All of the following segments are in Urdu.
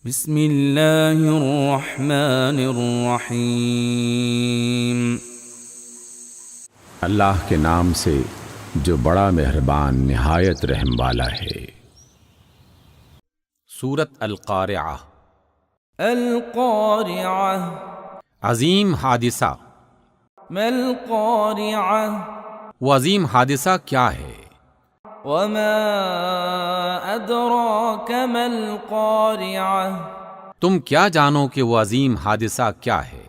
بسم اللہ الرحمن الرحیم۔ اللہ کے نام سے جو بڑا مہربان نہایت رحم والا ہے۔ سورۃ القارعہ۔ القارعہ عظیم حادثہ۔ ما القارعہ وہ عظیم حادثہ کیا ہے؟ وما ادراک ما القارعہ تم کیا جانو کہ وہ عظیم حادثہ کیا ہے؟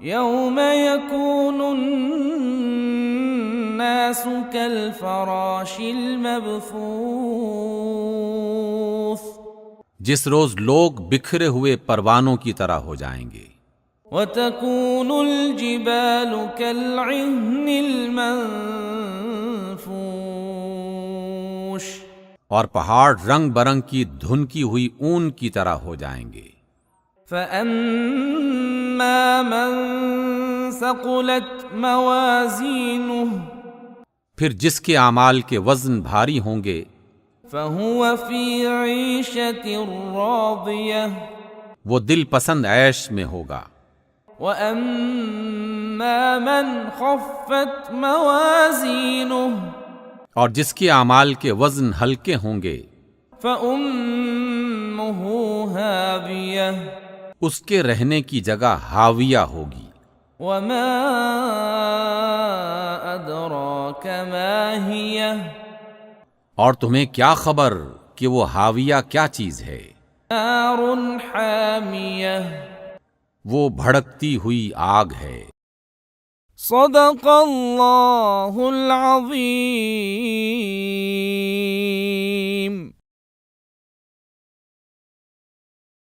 یوم یکون الناس کالفراش المبثوث جس روز لوگ بکھرے ہوئے پروانوں کی طرح ہو جائیں گے۔ وتكون الجبال كالعهن المنفوش اور پہاڑ رنگ برنگ کی دھنکی ہوئی اون کی طرح ہو جائیں گے۔ فأما من ثقلت موازینه پھر جس کے اعمال کے وزن بھاری ہوں گے فهو في عيشة راضية وہ دل پسند عیش میں ہوگا۔ وأما من خفت موازینه اور جس کے اعمال کے وزن ہلکے ہوں گے فأمه هاوية اس کے رہنے کی جگہ حاویہ ہوگی۔ وما أدراك ما هي اور تمہیں کیا خبر کہ وہ حاویہ کیا چیز ہے؟ نار حامیہ۔ وہ بھڑکتی ہوئی آگ ہے۔ صدق اللہ العظیم۔